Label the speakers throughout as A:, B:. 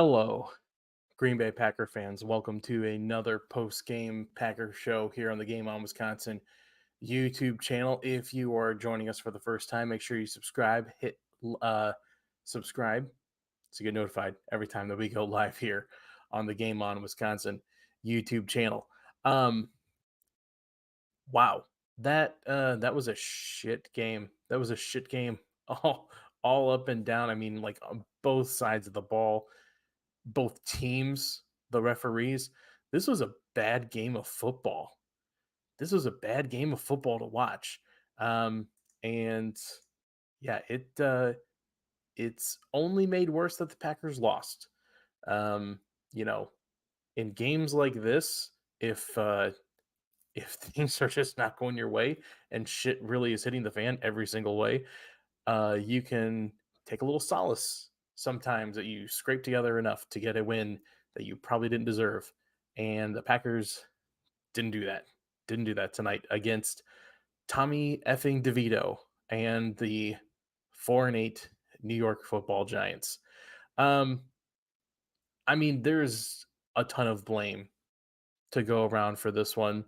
A: Hello, Green Bay Packer fans. Welcome to another post-game Packer show here on the Game On Wisconsin YouTube channel. If you are joining us for the first time, make sure you subscribe. Hit subscribe so you get notified every time that we go live here on the Game On Wisconsin YouTube channel. Wow, that was a shit game. That was a shit game. All up and down. I mean, like on both sides of the ball, both teams, the referees. This was a bad game of football. This was a bad game of football to watch. And yeah, it's only made worse that the Packers lost. You know, in games like this, if things are just not going your way and shit really is hitting the fan every single way, you can take a little solace sometimes that you scrape together enough to get a win that you probably didn't deserve. And the Packers didn't do that. Didn't do that tonight against Tommy effing DeVito and the 4-8 New York Football Giants. I mean, there's a ton of blame to go around for this one.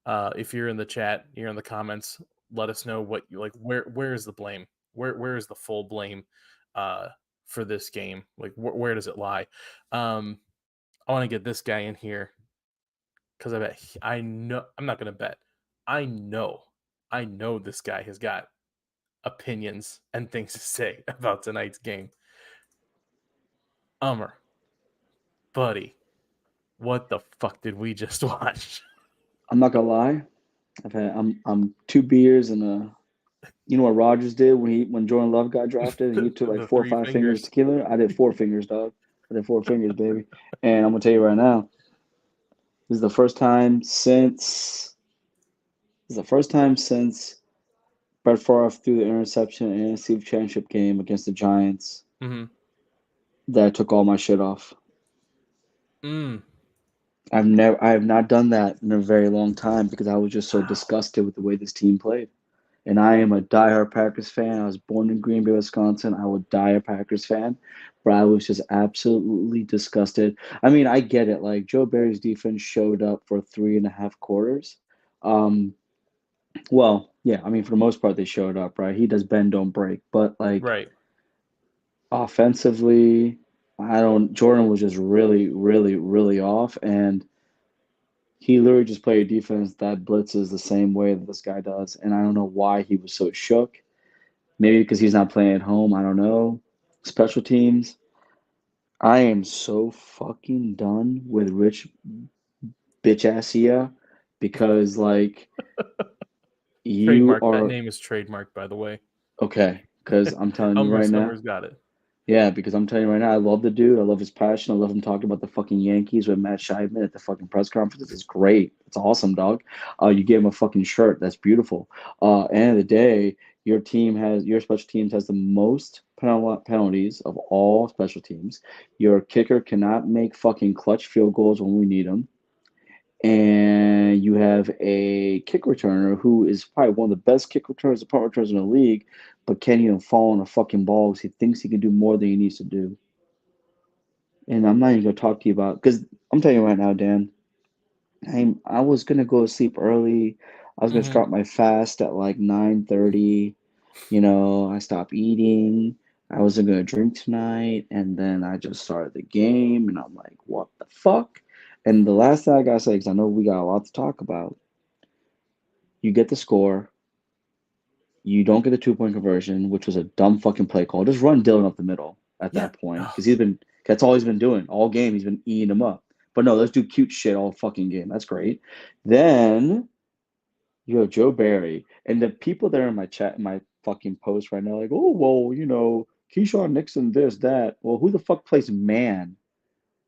A: If you're in the chat, you're in the comments, let us know what you like. Where is the blame? Where is the full blame for this game? Like where does it lie? I want to get this guy in here because I know I'm not going to bet. I know this guy has got opinions and things to say about tonight's game. Buddy, what the fuck did we just watch?
B: I'm not gonna lie. I'm 2 beers and you know what Rogers did when Jordan Love got drafted and he took like
A: The
B: 4 or
A: three
B: 5 fingers
A: fingers.
B: tequila. I did 4 fingers, dog. I did 4 fingers, baby. And I'm gonna tell you right now, this is the first time since Brett Favre threw the interception in a NFC Championship game against the Giants
A: Mm-hmm.
B: that I took all my shit off.
A: Mm.
B: I have not done that in a very long time because I was just so
A: Wow.
B: disgusted with the way this team played. And I am a diehard Packers fan. I was born in Green Bay, Wisconsin. I would die a Packers fan, but I was just absolutely disgusted. I mean, I get it. Like Joe Barry's defense showed up for 3.5 quarters. Um, well, yeah, I mean, for the most part, they showed up, right? He does bend, don't break. But like
A: Right.
B: offensively, I don't. Jordan was just really, really, really off, and he literally just played a defense that blitzes the same way that this guy does. And I don't know why he was so shook. Maybe because he's not playing at home. I don't know. Special teams. I am so fucking done with Rich bitch assia because like you
A: Trademark. That
B: are
A: name is trademarked, by the way.
B: okay. Because I'm telling you
A: Elmer
B: right now.
A: Summers got it.
B: Yeah, because I'm telling you right now, I love the dude. I love his passion. I love him talking about the fucking Yankees with Matt Scheibman at the fucking press conference. It's great. It's awesome, dog. You gave him a fucking shirt. That's beautiful. End of the day, your special teams has the most penalties of all special teams. Your kicker cannot make fucking clutch field goals when we need them. And you have a kick returner who is probably one of the best kick returners, punt returners in the league, but can't even fall on a fucking ball because he thinks he can do more than he needs to do. And I'm not even gonna talk to you about because I'm telling you right now, Dan. I was gonna go to sleep early. I was gonna
A: Mm-hmm.
B: start my fast at like 9:30. I stopped eating. I wasn't gonna drink tonight, and then I just started the game, and I'm like, what the fuck? And the last thing I gotta say, because I know we got a lot to talk about, you get the score, you don't get the 2 point conversion, which was a dumb fucking play call. Just run Dylan up the middle at
A: Yeah.
B: that point,
A: Oh,
B: because that's all he's been doing all game. He's been eating him up. But no, let's do cute shit all fucking game. That's great. Then you have Joe Barry, and the people that are in my chat, in my fucking post right now, like, oh well, Keyshawn Nixon, this, that. Well, who the fuck plays man?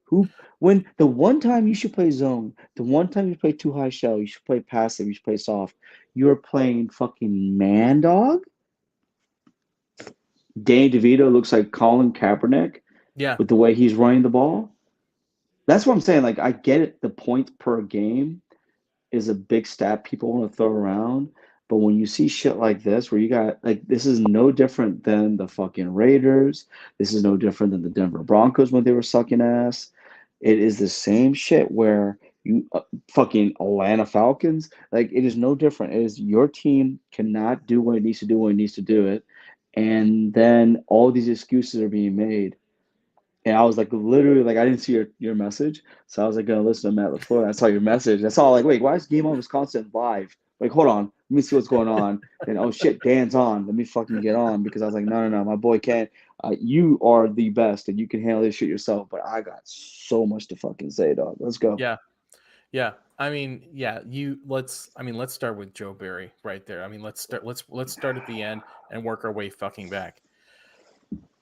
B: Who when the one time you should play zone, the one time you play too high shell, you should play passive, you should play soft. You're playing fucking man dog. Danny DeVito looks like Colin Kaepernick
A: yeah.
B: with the way he's running the ball. That's what I'm saying. Like I get it, the points per game is a big stat people want to throw around, But when you see shit like this, where you got like this is no different than the fucking Raiders. This is no different than the Denver Broncos when they were sucking ass. It is the same shit where you fucking Atlanta Falcons. Like it is no different. It is your team cannot do what it needs to do when it needs to do it, and then all these excuses are being made. And I was like, literally, like, I didn't see your message. So I was like, gonna listen to Matt LaFleur. I saw your message. I saw, like, wait, why is Game On Wisconsin live? Like, hold on. Let me see what's going on. And oh shit, Dan's on. Let me fucking get on because I was like, no, no, no, my boy can't. You are the best and you can handle this shit yourself. But I got so much to fucking say, dog. Let's go.
A: Yeah. Yeah. I mean, yeah, let's start with Joe Barry right there. I mean, let's start at the end and work our way fucking back.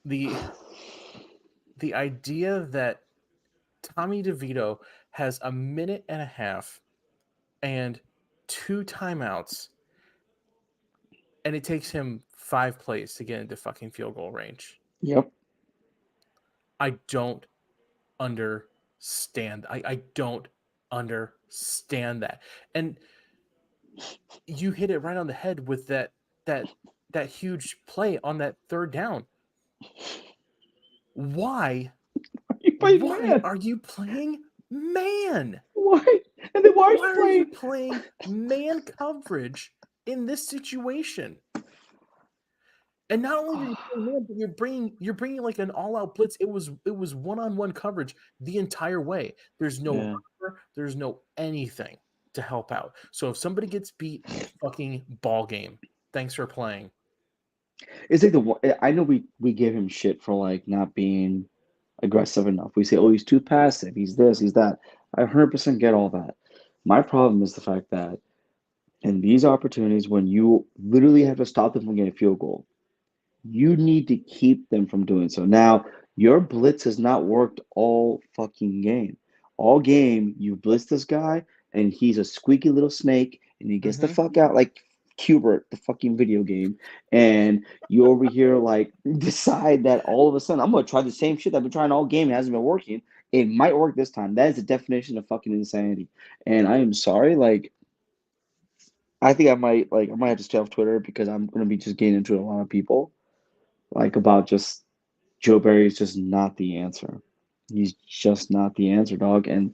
A: The the idea that Tommy DeVito has a minute and a half and two timeouts, and it takes him 5 plays to get into fucking field goal range.
B: Yep.
A: I don't understand. I don't understand that. And you hit it right on the head with that that huge play on that third down. Why
B: You played
A: why
B: man.
A: are you playing man?
B: Why? And then why are
A: Why
B: you
A: are you
B: playing?
A: playing man coverage in this situation? And not only are you playing man, but you're bringing like an all-out blitz. It was one-on-one coverage the entire way. There's no
B: Yeah.
A: buffer, there's no anything to help out. So if somebody gets beat, fucking ball game. Thanks for playing.
B: It's like the one I know we give him shit for like not being aggressive enough. We say, oh, he's too passive. He's this, he's that. I 100% get all that. My problem is the fact that in these opportunities, when you literally have to stop them from getting a field goal, you need to keep them from doing so. Now, your blitz has not worked all fucking game. All game, you blitz this guy, and he's a squeaky little snake, and he gets the
A: Mhm.
B: fuck out like Cubert, the fucking video game, and you over here like decide that all of a sudden I'm gonna try the same shit that I've been trying all game. It hasn't been working. It might work this time. That is the definition of fucking insanity. And I am sorry, like I think I might have to stay off Twitter because I'm gonna be just getting into a lot of people like about just Joe Barry is just not the answer. He's just not the answer, dog. And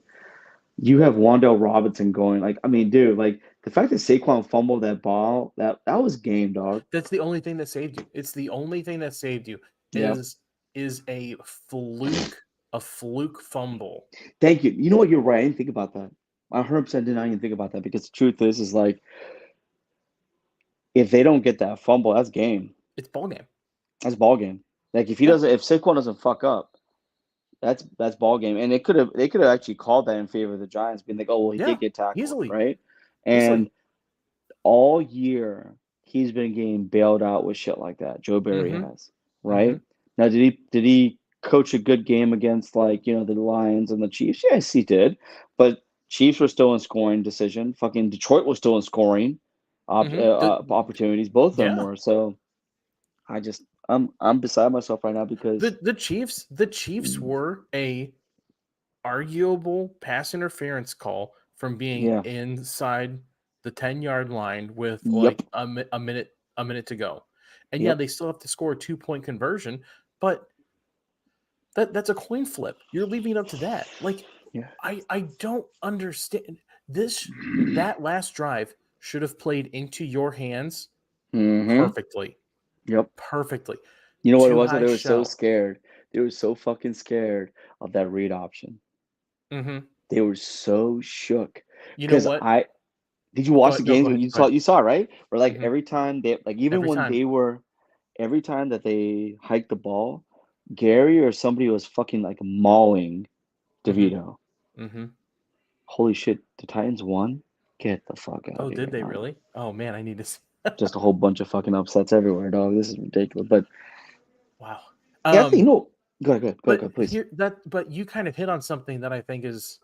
B: you have Wandale Robinson going like, I mean, dude, like the fact that Saquon fumbled that ball, that was game, dog.
A: That's the only thing that saved you. It's the only thing that saved you
B: Yep.
A: is a fluke fumble.
B: Thank you. You know what? You're right. I didn't think about that. I 100% did not even think about that because the truth is like if they don't get that fumble, that's game.
A: It's ball game.
B: That's ball game. Like if he
A: Yeah.
B: doesn't, if Saquon doesn't fuck up, that's ball game. And they could have actually called that in favor of the Giants, being like, oh well, he
A: Yeah.
B: did get tackled,
A: Easily.
B: right?
A: Easily.
B: And all year he's been getting bailed out with shit like that. Joe Barry
A: Mhm.
B: has, right?
A: Mhm.
B: Now, did he coach a good game against like the Lions and the Chiefs? Yes, he did. But Chiefs were still in scoring decision. Fucking Detroit was still in scoring
A: Mhm.
B: opportunities. Both of them
A: Yeah.
B: were. So I just I'm beside myself right now because
A: The Chiefs
B: mm,
A: were a arguable pass interference call from being
B: yeah,
A: inside the 10-yard line with
B: yep,
A: like a minute to go. And yeah,
B: yep,
A: they still have to score a 2-point conversion, but that's a coin flip. You're leaving it up to that. Like
B: yeah,
A: I don't understand this. That last drive should have played into your hands
B: mm-hmm,
A: perfectly.
B: yep.
A: Perfectly.
B: You know what it
A: Too
B: was?
A: high
B: They were so
A: shell.
B: scared. They were so fucking scared of that read option.
A: Mhm.
B: They were so shook
A: You know
B: because
A: what?
B: I did you
A: Go
B: watch the
A: ahead. No, go
B: games when
A: ahead. Go ahead.
B: you saw it, right? Where like
A: Mhm.
B: every time they like even
A: Every
B: when
A: time.
B: they were every time that they hiked the ball, Gary or somebody was fucking like mauling
A: Mhm.
B: DeVito.
A: Mhm.
B: Holy shit, the Titans won? Get the fuck out
A: Oh,
B: of here,
A: did they
B: man.
A: really? Oh man, I need to see.
B: Just a whole bunch of fucking upsets everywhere, dog. This is ridiculous. But
A: Wow.
B: yeah, I think
A: Um,
B: go
A: but
B: ahead, please.
A: but you kind of hit on something that I think is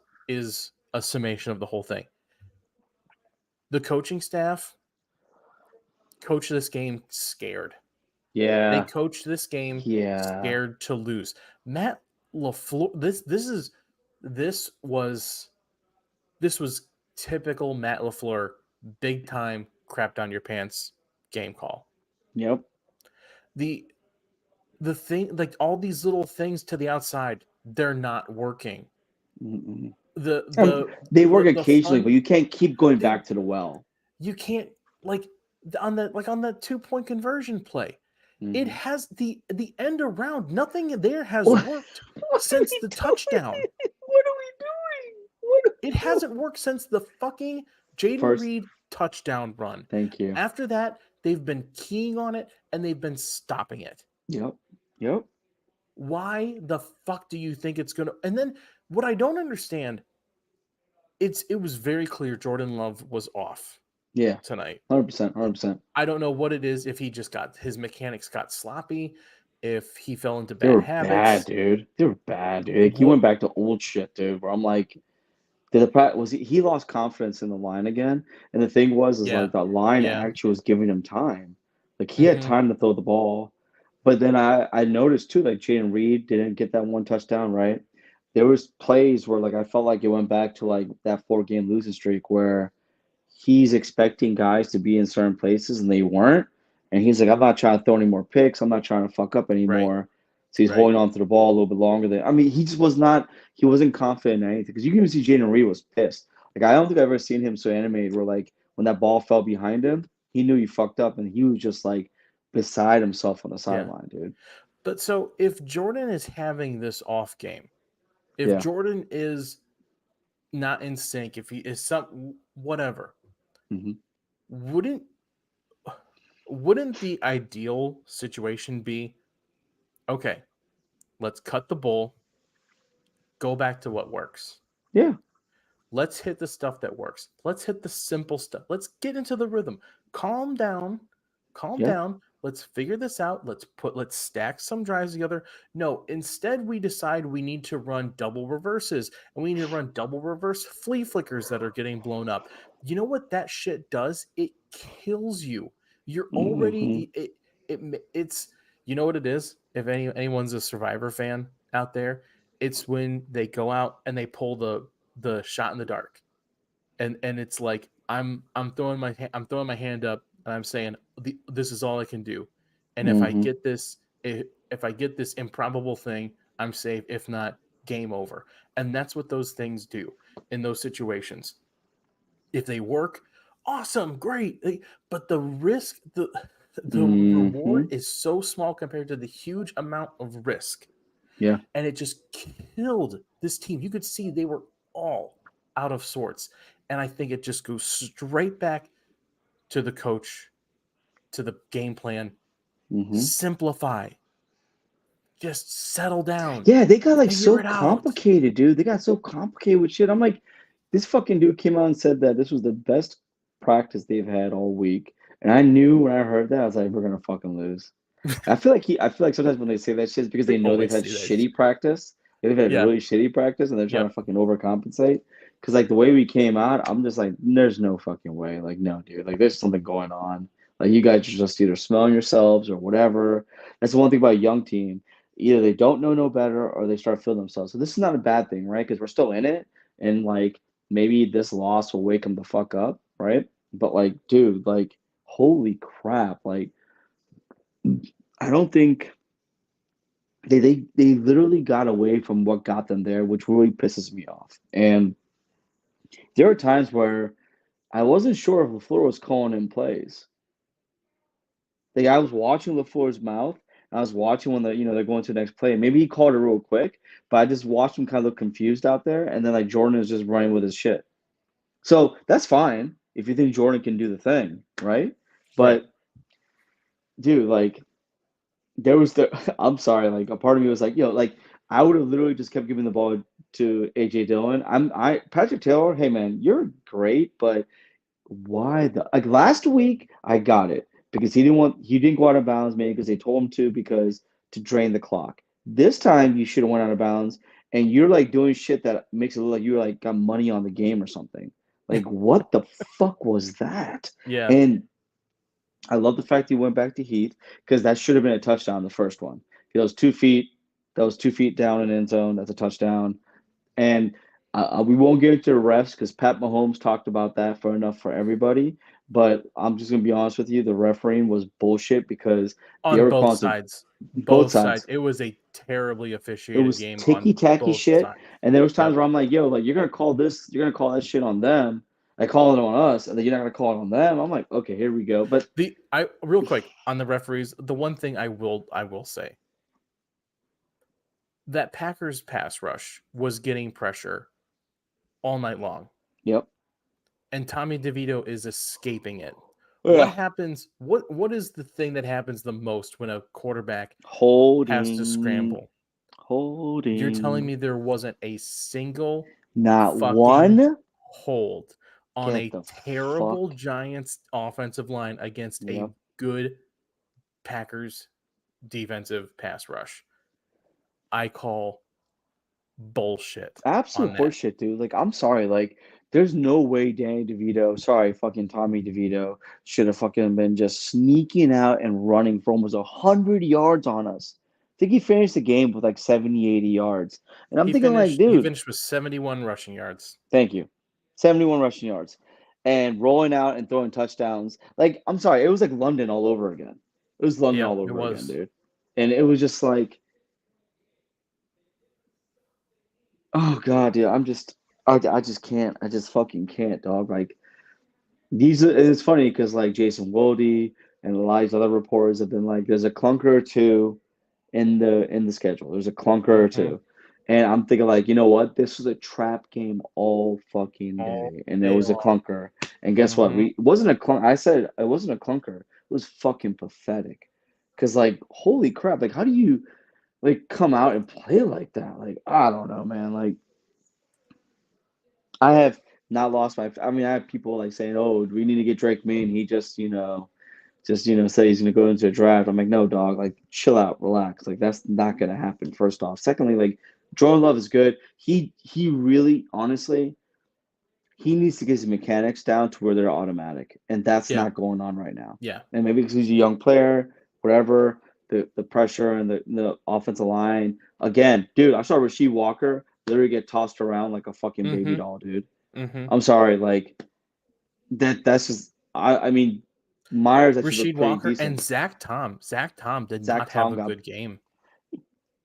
A: a summation of the whole thing. The coaching staff coached this game scared. They
B: Yeah,
A: coached this game
B: yeah,
A: scared to lose. Matt LaFleur. This was this was typical Matt LaFleur, big time crap down your pants game call.
B: Yep.
A: The the thing, like all these little things to the outside, they're not working.
B: Mm-mm.
A: The
B: And
A: the
B: they work
A: the
B: occasionally,
A: front
B: but you can't keep going
A: they
B: back to the well.
A: you can't like on that 2 point conversion play. It
B: Mm-hmm.
A: has the end around. Nothing there has
B: What,
A: worked
B: what are
A: since
B: we
A: the
B: doing?
A: touchdown.
B: What are we doing? What are
A: It
B: we doing?
A: hasn't worked since the fucking Jaden
B: First,
A: Reed touchdown run.
B: thank you.
A: After that, they've been keying on it and they've been stopping it.
B: Yep. Yep.
A: Why the fuck do you think it's gonna? And then what I don't understand, it was very clear Jordan Love was off
B: Yeah.
A: tonight.
B: 100%. 100%.
A: I don't know what it is, if he just got his mechanics got sloppy, if he fell into
B: They
A: bad
B: were bad,
A: habits.
B: dude. They were bad, dude. Like, he
A: What?
B: went back to old shit, dude. Where I'm like, was he lost confidence in the line again? And the thing was, is
A: Yeah,
B: like the line
A: yeah,
B: actually was giving him time. Like he had
A: hmm
B: time to throw the ball. But then I noticed too, like Jaden Reed didn't get that one touchdown, right? There was plays where like I felt like it went back to like that 4 game losing streak where he's expecting guys to be in certain places and they weren't. And he's like, I'm not trying to throw any more picks. I'm not trying to fuck up
A: right,
B: anymore. So he's
A: right,
B: holding on to the ball a little bit longer than I mean, he just was not he wasn't confident in anything. Because you can even see Jaden Reed was pissed. Like I don't think I've ever seen him so animated where like when that ball fell behind him, he knew he fucked up and he was just like beside himself on the
A: yeah.
B: sideline, dude.
A: But so if Jordan is having this off game, if
B: Yeah.
A: Jordan is not in sync, if he is some whatever,
B: Hmm.
A: wouldn't wouldn't the ideal situation be, okay, let's cut the bull, go back to what works.
B: Yeah.
A: Let's hit the stuff that works. Let's hit the simple stuff. Let's get into the rhythm. Calm down. Calm
B: Yeah.
A: down. Let's figure this out. Let's stack some drives together. No, instead we decide we need to run double reverses and we need to run double reverse flea flickers that are getting blown up. You know what that shit does? It kills you. You're
B: Hmm.
A: already it's you know what it is? If anyone's a Survivor fan out there, it's when they go out and they pull the shot in the dark, and it's like I'm throwing my hand up and I'm saying this is all I can do, and if I
B: Hmm.
A: get this, if I get this improbable thing, I'm safe. If not, game over. And that's what those things do in those situations. If they work, awesome, great. But the risk, the reward
B: Hmm.
A: is so small compared to the huge amount of risk,
B: Yeah.
A: and it just killed this team. You could see they were all out of sorts. And I think it just goes straight back to the coach, to the game plan.
B: Hmm.
A: Simplify. Just settle down.
B: Yeah, they got like so
A: Figure it out.
B: complicated, dude. They got so complicated with shit. I'm like, this fucking dude came out and said that this was the best practice they've had all week. And I knew when I heard that, I was like, we're gonna fucking lose. I feel like sometimes when they say that shit, it's because
A: They
B: they know they've
A: always
B: had
A: see that
B: shitty
A: shit.
B: practice. They've had
A: Yeah.
B: really shitty practice, and they're trying to
A: Yep.
B: fucking overcompensate. Because like the way we came out, I'm just like, there's no fucking way. Like, no, dude. Like, there's something going on. Like, you guys are just either smelling yourselves or whatever. That's the one thing about a young team. Either they don't know no better or they start feeling themselves. So this is not a bad thing, right? Because we're still in it, and like maybe this loss will wake them the fuck up, right? But like, dude, like, holy crap! Like, I don't think they literally got away from what got them there, which really pisses me off. And there are times where I wasn't sure if LaFleur was calling in plays. Like I was watching LaFleur's mouth. I was watching when they're going to the next play. Maybe he called it real quick, but I just watched him kind of look confused out there. And then like Jordan is just running with his shit. So that's fine if you think Jordan can do the thing, right?
A: Right.
B: But dude, like there was the I'm sorry, like a part of me was like, like I would have literally just kept giving the ball to AJ Dillon. I Patrick Taylor, hey man, you're great, but why the like last week I got it because he didn't go out of bounds maybe because they told him to because to drain the clock. This time you should have went out of bounds and you're like doing shit that makes it look like you like got money on the game or something. Like what the fuck was that?
A: Yeah.
B: And I love the fact he went back to Heath because that should have been a touchdown, the first one. That was 2 feet. That was 2 feet down in end zone. That's a touchdown. And we won't get into the refs because Pat Mahomes talked about that for enough for everybody. But I'm just gonna be honest with you, the refereeing was bullshit because they
A: On
B: were
A: both
B: calling some
A: sides.
B: both
A: Both sides.
B: sides.
A: It was a terribly
B: It
A: officiated
B: was
A: game
B: ticky
A: on
B: tacky
A: both
B: shit,
A: sides.
B: and there was times
A: Yep.
B: where I'm like, yo, like you're gonna call this, you're gonna call that shit on them, like call it on us, and then you're not gonna call it on them. I'm like, okay, here we go. But
A: The I real quick on the referees, the one thing I will say that Packers pass rush was getting pressure all night long,
B: yep,
A: and Tommy DeVito is escaping it. What
B: yeah,
A: happens? What is the thing that happens the most when a quarterback has to
B: holding,
A: scramble? You're telling
B: holding,
A: me there wasn't a single
B: not
A: fucking
B: one.
A: hold on
B: Get
A: a
B: the
A: terrible
B: fuck.
A: Giants offensive line against a
B: Yep.
A: good Packers defensive pass rush. I call bullshit
B: Absolute
A: on that.
B: horseshit, dude. Like, I'm sorry. Like, there's no way Danny DeVito, sorry, fucking Tommy DeVito, should have fucking been just sneaking out and running for almost 100 yards on us. I think he finished the game with like 70, 80 yards. And I'm
A: He
B: thinking, like,
A: finished he
B: dude,
A: finished with 71 rushing yards.
B: thank you. 71 rushing yards. And rolling out and throwing touchdowns. Like, I'm sorry, it was like London all over again. It was London
A: Yeah,
B: all
A: it
B: over again,
A: was.
B: dude. And it was just like, oh God, dude, I just can't. I just fucking can't, dog. Like, it's funny because like Jason Wody and a lot of these other reporters have been like, there's a clunker or two in the schedule. There's a clunker or
A: Mhm.
B: two. And I'm thinking like, you know what? This was a trap game all fucking
A: All
B: day. And it
A: day
B: was a
A: long.
B: clunker. And guess what?
A: Mhm.
B: It wasn't a clunk. I said it wasn't a clunker. It was fucking pathetic. Cause like, holy crap, like how do you like come out and play like that? Like, I don't know, man. Like I have not lost my I mean, I have people like saying, "Oh, we need to get Drake May," and he just say he's gonna go into a draft. I'm like, no, dog. Like, chill out, relax. Like, that's not gonna happen. First off, secondly, like Jordan Love is good. He really, honestly, he needs to get his mechanics down to where they're automatic, and that's
A: Yeah.
B: not going on right now.
A: Yeah.
B: And maybe because he's a young player, whatever. The pressure and the offensive line. Again, dude, I saw Rasheed Walker literally get tossed around like a fucking baby
A: Mhm.
B: doll, dude.
A: Mhm.
B: I'm sorry, like that's just I mean Myers actually
A: Rasheed
B: looked pretty
A: Walker and
B: decent.
A: Zach Tom. Zach Tom did
B: Zach
A: not have
B: Tom
A: a
B: got
A: good game.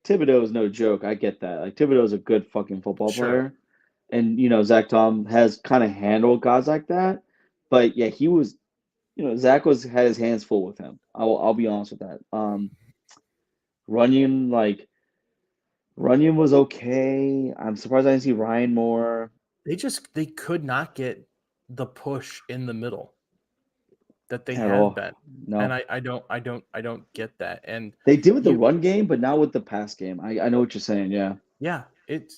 B: Thibodeau is no joke. I get that. Like Thibodeau is a good fucking football
A: Sure.
B: player, and Zach Tom has kind of handled guys like that. But yeah, he was Zach was had his hands full with him. I'll be honest with that. Runyon Runyon was okay. I'm surprised I didn't see Ryan more
A: They could not get the push in the middle that they
B: at
A: have
B: all.
A: been. And
B: No,
A: I don't get that. And
B: they did with the
A: you
B: run game, but not with the pass game. I know what you're saying. Yeah.
A: yeah, it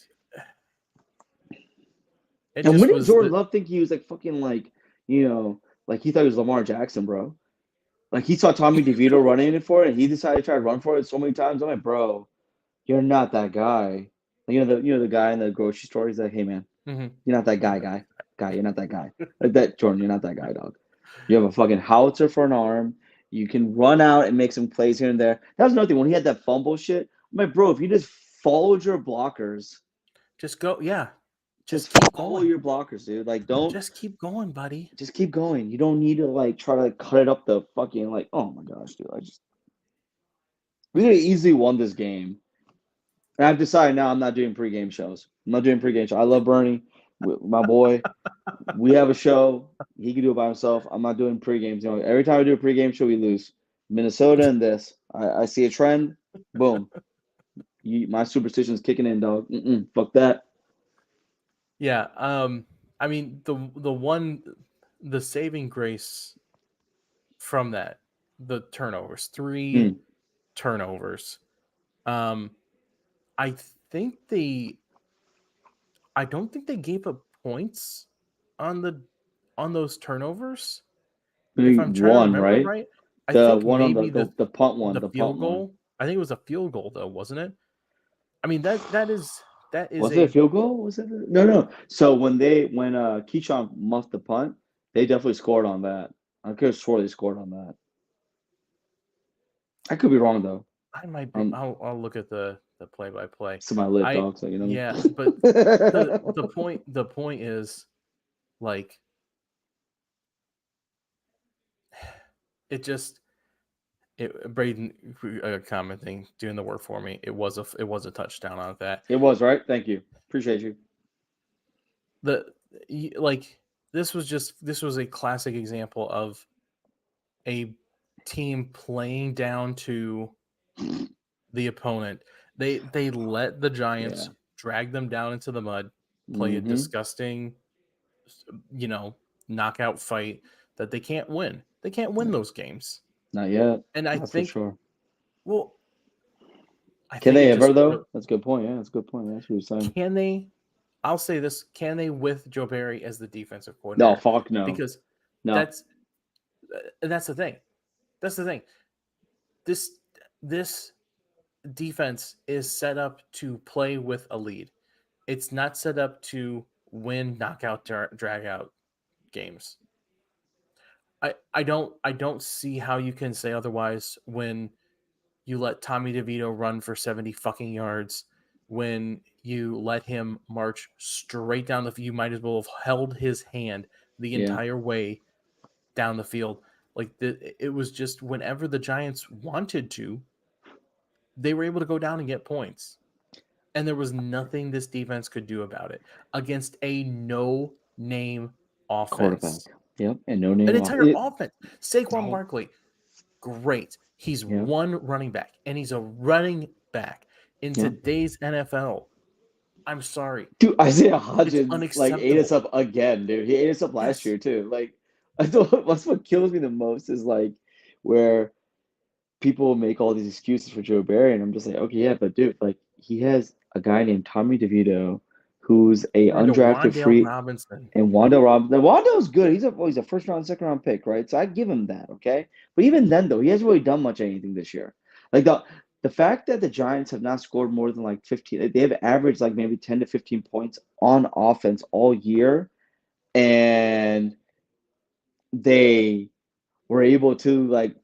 B: And when
A: just
B: did
A: was
B: Jordan
A: the
B: Love think he was like fucking like he thought he was Lamar Jackson, bro? Like he saw Tommy DeVito running it for it, and he decided to try to run for it so many times. I'm like, bro, you're not that guy. Like, the guy in the grocery store. He's like, hey man,
A: Mhm.
B: you're not that guy. You're not that guy. Like that, Jordan. You're not that guy, dog. You have a fucking howitzer for an arm. You can run out and make some plays here and there. That was another thing when he had that fumble shit. I'm like, bro, if you just followed your blockers,
A: Just go, yeah.
B: just
A: Just keep
B: follow
A: going.
B: your blockers, dude. Like, don't
A: Just keep going, buddy.
B: just keep going. You don't need to like try to like cut it up the fucking like. Oh my gosh, dude! We could have easily won this game. And I've decided now I'm not doing pregame shows. I'm not doing pregame shows. I love Bernie, my boy. We have a show. He can do it by himself. I'm not doing pregames. Every time I do a pregame show, we lose. Minnesota and this. I see a trend. Boom. My superstition's kicking in, dog. Fuck that.
A: Yeah, I mean the saving grace from that, the turnovers, 3
B: Mm.
A: turnovers. Um, I think they I don't think they gave up points on those turnovers, if
B: Maybe
A: I'm trying to
B: one,
A: remember
B: right?
A: right. I
B: The
A: think
B: one on
A: maybe
B: the punt one.
A: the
B: The punt
A: field
B: one.
A: goal, I think it was a field goal though, wasn't it? I mean that is
B: Was it a
A: a
B: field goal? Was it? No, no. So when Keyshawn muffed the punt, they definitely scored on that. I could have swore they scored on that. I could be wrong though.
A: I might be
B: Um,
A: I'll look at the play by play.
B: it's my lip,
A: I
B: dog. So
A: Yeah, but the point is like Braden commenting, doing the work for me. It was a touchdown on that.
B: It was, right? Thank you. Appreciate you.
A: Like this was a classic example of a team playing down to the opponent. They let the Giants
B: Yeah.
A: drag them down into the mud, play a
B: Mm-hmm.
A: disgusting, you know, knockout fight that they can't win. They can't win
B: No,
A: those games.
B: not yet.
A: And I
B: That's for
A: think,
B: sure.
A: well, I
B: Can
A: think
B: they
A: it
B: ever
A: just
B: though? That's a good point. Yeah, that's a good point. That's what you're saying.
A: can they. I'll say this: can they with Joe Barry as the defensive
B: No,
A: coordinator?
B: fuck no.
A: Because
B: No.
A: that's that's the thing. That's the thing. This this defense is set up to play with a lead. It's not set up to win knockout drag out games. I don't see how you can say otherwise when you let Tommy DeVito run for 70 fucking yards, when you let him march straight down the field. You might as well have held his hand the
B: Yeah.
A: entire way down the field. It was just whenever the Giants wanted to, they were able to go down and get points. And there was nothing this defense could do about it against a no name
B: Quarterback.
A: offense.
B: Yep. And no
A: An
B: name off
A: entire
B: it.
A: offense. Saquon
B: Oh,
A: Barkley, great. He's
B: yep.
A: one running back, and he's a running back in
B: Yep.
A: today's NFL. I'm sorry.
B: Dude, Isaiah
A: It's
B: Hodgins like ate us
A: unacceptable.
B: up again, dude. He ate us up last
A: Yes.
B: year too. Like I thought that's what kills me the most is like where people make all these excuses for Joe Barry, and I'm just like, okay, yeah, but dude, like he has a guy named Tommy DeVito who's a
A: And to
B: undrafted
A: Wandale
B: free
A: Robinson.
B: and Wando Rob. Now, Wando's good. He's a first round, second round pick, right? So I give him that, okay. But even then, though, he hasn't really done much anything this year. Like the fact that the Giants have not scored more than like 15, they have averaged like maybe 10 to 15 points on offense all year, and they were able to like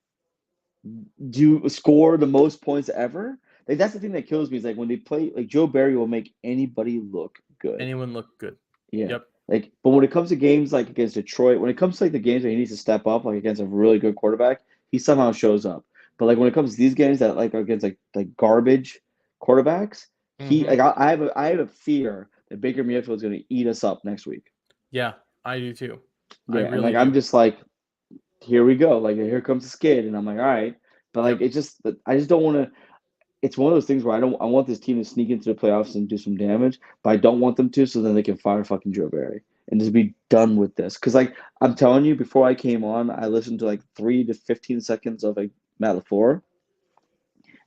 B: do score the most points ever. Like that's the thing that kills me is like when they play like Joe Barry will make anybody look good.
A: Anyone look good?
B: Yeah.
A: Yep.
B: Like, but when it comes to games like against Detroit, when it comes to like the games where he needs to step up, like against a really good quarterback, he somehow shows up. But like when it comes to these games that like are against like garbage quarterbacks, he
A: Mm-hmm.
B: like I have a fear that Baker Mayfield is going to eat us up next week.
A: Yeah, I do too. I
B: Yeah, and
A: really
B: like I'm
A: do.
B: just like, here we go, like here comes the skid, and I'm like, all right, but like
A: Yep.
B: it just I just don't want to. It's one of those things where I want this team to sneak into the playoffs and do some damage, but I don't want them to, so then they can fire fucking Joe Barry and just be done with this. Because like I'm telling you, before I came on, I listened to like 3 to 15 seconds of like Matt LaFleur,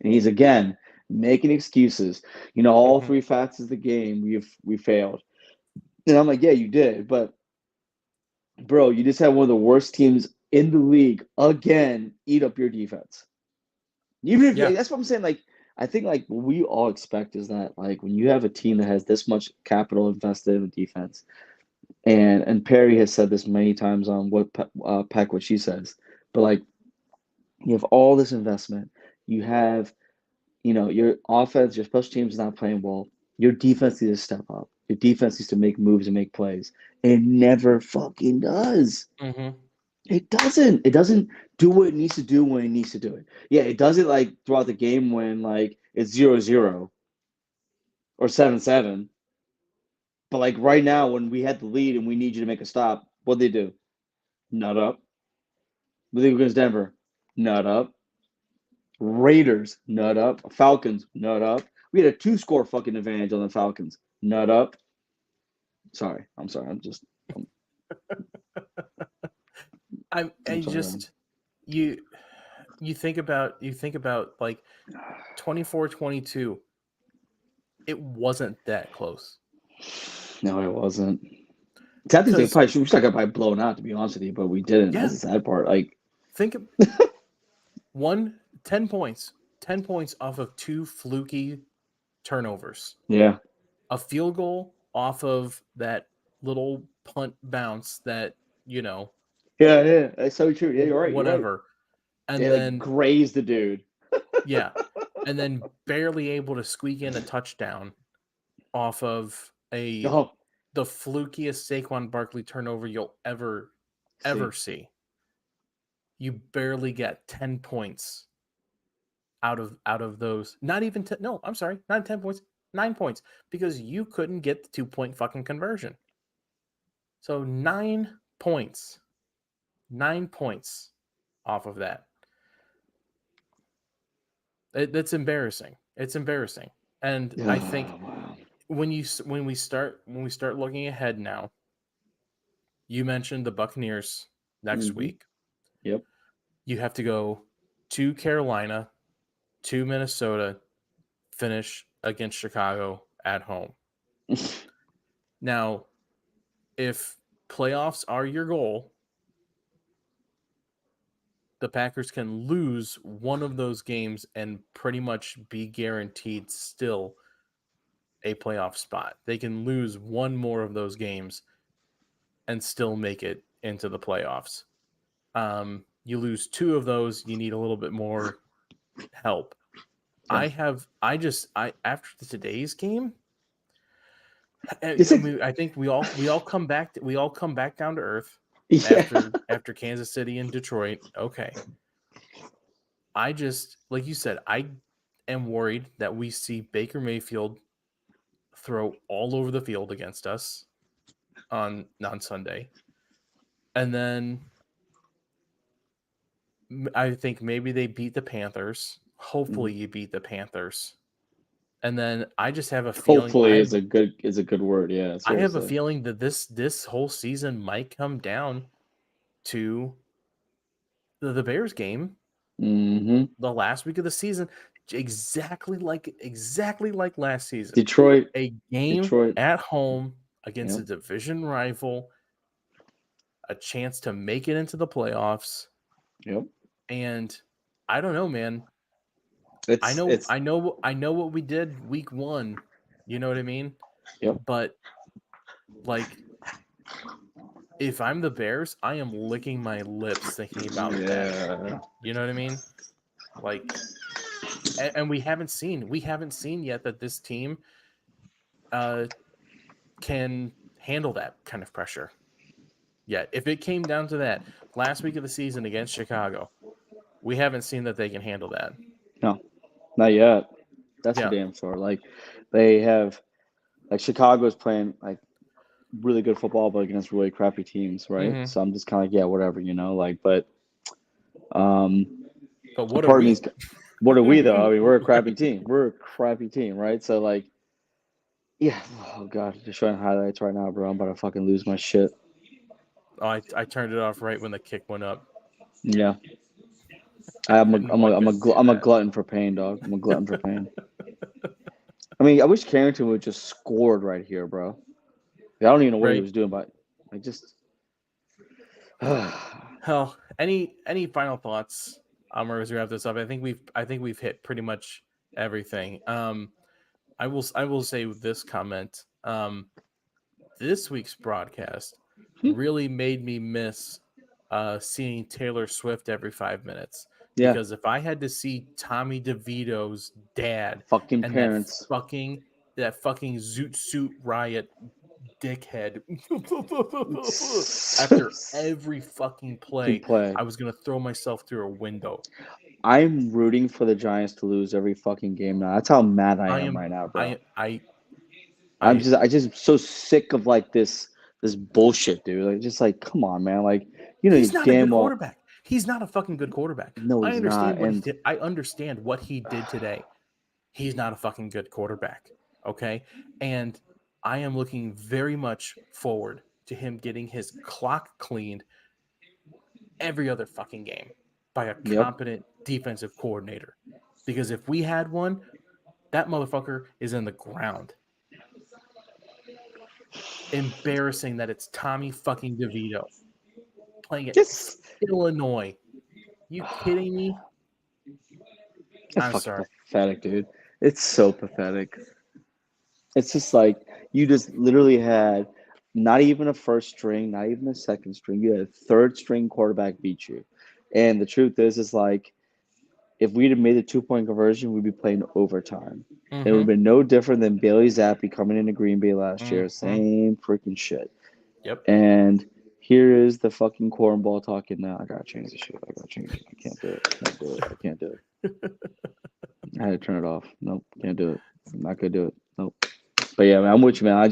B: and he's again making excuses. You know, all
A: Mm-hmm.
B: three facets of the game we failed, and I'm like, yeah, you did, but bro, you just had one of the worst teams in the league again eat up your defense. Even if
A: Yeah.
B: that's what I'm saying, like I think like what we all expect is that like when you have a team that has this much capital invested in defense, and Perry has said this many times on Peck what she says, but like you have all this investment, you have your offense, your special teams is not playing well, your defense needs to step up, your defense needs to make moves and make plays, and it never fucking does.
A: Mm-hmm.
B: It doesn't. It doesn't do what it needs to do when it needs to do it. Yeah, it does it like throughout the game when like it's 0-0 or 7-7. But like right now when we had the lead and we need you to make a stop, what they do? Nut up. We think against Denver. Nut up. Raiders, nut up. Falcons, nut up. We had a 2-score fucking advantage on the Falcons. Nut up. Sorry. I'm sorry.
A: I
B: I'm sorry.
A: just you you think about like 24-22. It wasn't that close.
B: No, it wasn't. Sad thing is,
A: Because
B: we should have probably blown out, to be honest with you, but we didn't. That's
A: yeah,
B: the sad part. Like,
A: think of 10 points, 10 points off of two fluky turnovers,
B: yeah.
A: a field goal off of that little punt bounce that, you know,
B: Yeah, yeah, that's so true. Yeah, you're right. You're right.
A: whatever.
B: They
A: And
B: like
A: then,
B: grazed the dude.
A: yeah, and then barely able to squeak in a touchdown off of
B: Oh,
A: the flukiest Saquon Barkley turnover you'll ever
B: see,
A: see. you barely get 10 points out of those. Not even 10, no, I'm sorry, not 10 points, 9 points because you couldn't get the 2-point fucking conversion. So 9 points. 9 points off of that. That's embarrassing. It's embarrassing. And I think
B: wow.
A: when we start looking ahead now, you mentioned the Buccaneers next
B: Mm-hmm.
A: week.
B: Yep.
A: You have to go to Carolina, to Minnesota, finish against Chicago at home. Now, if playoffs are your goal, the Packers can lose one of those games and pretty much be guaranteed still a playoff spot. They can lose one more of those games and still make it into the playoffs. You lose two of those, you need a little bit more help.
B: Yeah.
A: I after today's game,
B: It's a
A: I think we all come back down to earth
B: yeah.
A: after Kansas City and Detroit. Okay, I just like you said, I am worried that we see Baker Mayfield throw all over the field against us on Sunday, and then I think maybe they beat the Panthers.
B: Mhm.
A: Hopefully, you beat the Panthers, and then I just have a feeling
B: Hopefully is a good word. Yeah,
A: I have a
B: seriously.
A: feeling that this whole season might come down to the Bears game,
B: Mm-hmm.
A: the last week of the season, exactly like last season.
B: Detroit.
A: A game
B: Detroit.
A: at home against a
B: Yep.
A: division rival, a chance to make it into the playoffs,
B: Yep.
A: and I don't know, man.
B: It's
A: I know what we did week 1. You know what I mean?
B: yep.
A: But like if I'm the Bears, I am licking my lips thinking about that.
B: Yeah.
A: You know what I mean? Like and we haven't seen yet that this team uh can handle that kind of pressure yet. If it came down to that last week of the season against Chicago, we haven't seen that they can handle that.
B: No, not yet. That's for
A: Yeah.
B: damn sure. Like they have like Chicago's playing like really good football, but against really crappy teams, right?
A: Hmm.
B: So I'm just kind of yeah, whatever, like, but um,
A: But
B: a
A: what are
B: part of me's
A: we?
B: what are we though? I mean, we're a crappy team. We're a crappy team, right? So like, yeah. Oh god, just showing highlights right now, bro. I'm about to fucking lose my shit.
A: Oh, I turned it off right when the kick went up.
B: Yeah,
A: I didn't know I couldn't do
B: I'm a
A: that.
B: glutton for pain, dog. I'm a glutton for pain. I mean, I wish Carrington would just scored right here, bro. I don't even know what he
A: Right.
B: was doing, but I just.
A: Hell, any final thoughts? As we wrap this up, I think we've hit pretty much everything. I will say this comment. This week's broadcast really made me miss seeing Taylor Swift every 5 minutes
B: Yeah,
A: because if I had to see Tommy DeVito's dad
B: fucking
A: and
B: parents.
A: that fucking Zoot Suit Riot dickhead after every fucking
B: Fucking
A: play,
B: play.
A: I was gonna throw myself through a window.
B: I'm rooting for the Giants to lose every fucking game now. That's how mad I
A: I
B: am
A: am
B: right now, bro.
A: I I I
B: I just so sick of like this bullshit, dude. Like just like come on, man. Like you
A: He's not a
B: damn
A: good
B: well
A: quarterback. He's not a fucking good quarterback.
B: no,
A: I
B: he's
A: understand
B: not.
A: what he
B: And
A: did. I understand what he did today. He's not a fucking good quarterback. Okay. And I am looking very much forward to him getting his clock cleaned every other fucking game by a
B: yep,
A: competent defensive coordinator. Because if we had one, that motherfucker is in the ground. Embarrassing that it's Tommy fucking DeVito playing at
B: just
A: Illinois. You kidding me?
B: it's
A: I'm
B: fucking
A: sorry.
B: pathetic, dude. It's so pathetic. It's just like you just literally had not even a first string, not even a second string. You had a third string quarterback beat you. And the truth is like if we'd have made the 2-point conversion, we'd be playing overtime. It would have
A: Mm-hmm.
B: been no different than Bailey Zappi coming into Green Bay last year.
A: Mm-hmm.
B: Same freaking shit.
A: Yep.
B: And Here is the fucking cornball talking now. I gotta change the shit. I gotta change it. I can't do it. Can't do it. I can't do it. I had to turn it off. Nope, can't do it. I'm not gonna do it. Nope. But yeah, man, I'm with you, man.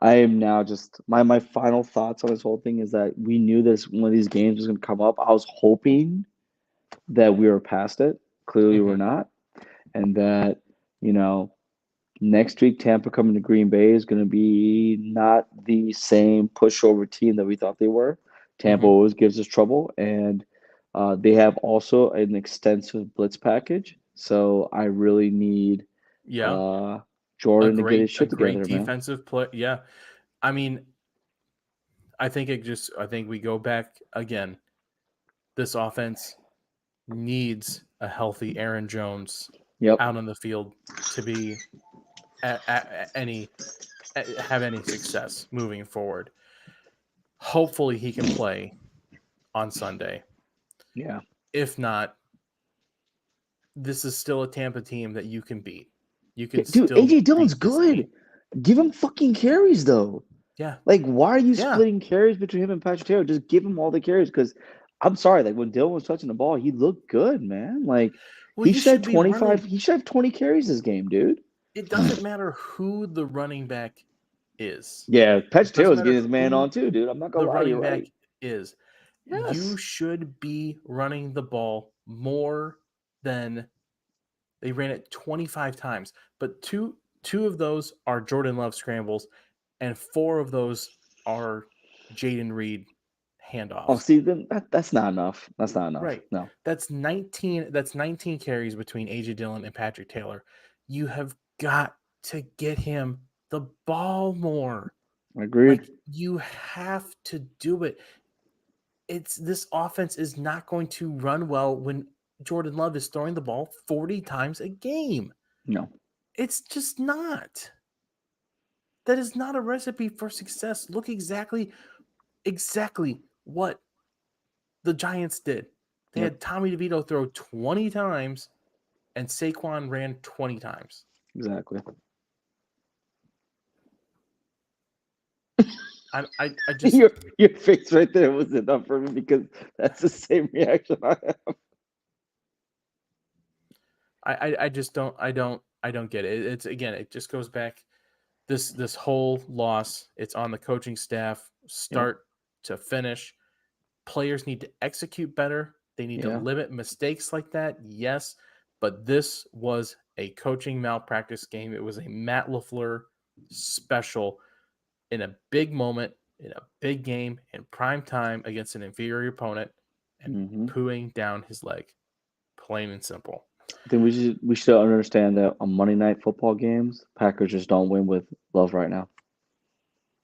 B: I am now just my final thoughts on this whole thing is that we knew this one of these games was gonna come up. I was hoping that we were past it. Clearly, we're
A: Mhm.
B: not, and that you know next week Tampa coming to Green Bay is going to be not the same pushover team that we thought they were. Tampa
A: Mhm.
B: always gives us trouble, and they have also an extensive blitz package. So I really need
A: Yeah.
B: uh,
A: A
B: Jordan to get his
A: great a
B: shit
A: great
B: together, man.
A: defensive play. Yeah. I mean, I think we go back again. This offense needs a healthy Aaron Jones
B: Yep.
A: out on the field to be any have any success moving forward. Hopefully he can play on Sunday.
B: Yeah.
A: If not, this is still a Tampa team that you can beat. You can
B: Dude,
A: still
B: AJ Dillon's
A: beat this team.
B: good. Give him fucking carries though.
A: Yeah.
B: Like, why are you
A: Yeah.
B: splitting carries between him and Patrick Taylor? Just give him all the carries because I'm sorry, like when Dylan was touching the ball, he looked good, man. Like
A: Well, you should be running.
B: he should have 20 carries this game, dude.
A: It doesn't matter who the running back is.
B: Yeah, Patrick
A: It doesn't
B: Taylor's
A: matter
B: getting his man
A: who
B: on too, dude. I'm not gonna
A: the
B: lie,
A: running
B: you're
A: back
B: right.
A: is. You
B: Yes.
A: should be running the ball more than they ran it 25 times. But two of those are Jordan Love scrambles, and four of those are Jaden Reed
B: Oh,
A: handoffs.
B: see, then that's not enough. That's not enough.
A: Right.
B: No,
A: That's 19 carries between AJ Dillon and Patrick Taylor. You have got to get him the ball more.
B: agreed.
A: Like you have to do it. It's this offense is not going to run well when Jordan Love is throwing the ball 40 times a game.
B: No,
A: It's just not. That is not a recipe for success. Look exactly what the Giants did. They
B: yep,
A: had Tommy DeVito throw 20 times and Saquon ran 20 times.
B: exactly.
A: I just
B: Your face right there was enough for me because that's the same reaction I have.
A: I just I don't get it. It's again, it just goes back this whole loss. It's on the coaching staff,
B: Yep.
A: start to finish. Players need to execute better. They need to
B: Yeah.
A: limit mistakes like that. Yes, but this was a coaching malpractice game. It was a Matt LaFleur special in a big moment, in a big game, in prime time against an inferior opponent, and
B: Mm-hmm.
A: pooing down his leg. Plain and simple.
B: Then we should understand that on Monday night football games, Packers just don't win with love right now.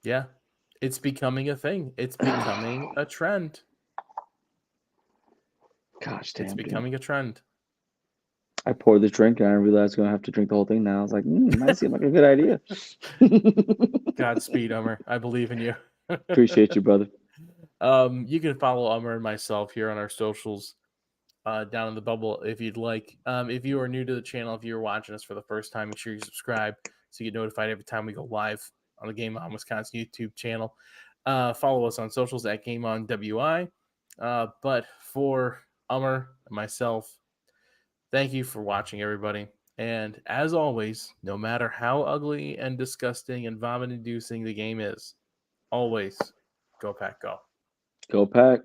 A: Yeah, it's becoming a thing. It's becoming a trend.
B: Gosh
A: It's
B: damn, dude.
A: becoming a trend.
B: I poured this drink and I realized I'm gonna have to drink the whole thing now. I was like, might seem like a good idea.
A: Godspeed, Ummer. I believe in you.
B: Appreciate you, brother.
A: You can follow Ummer and myself here on our socials down in the bubble if you'd like. If you are new to the channel, if you're watching us for the first time, make sure you subscribe so you get notified every time we go live on the Game On Wisconsin YouTube channel. Follow us on socials at Game On WI. But for Ummer and myself, thank you for watching, everybody. And as always, no matter how ugly and disgusting and vomit inducing the game is, always go Pack Go.
B: Go Pack.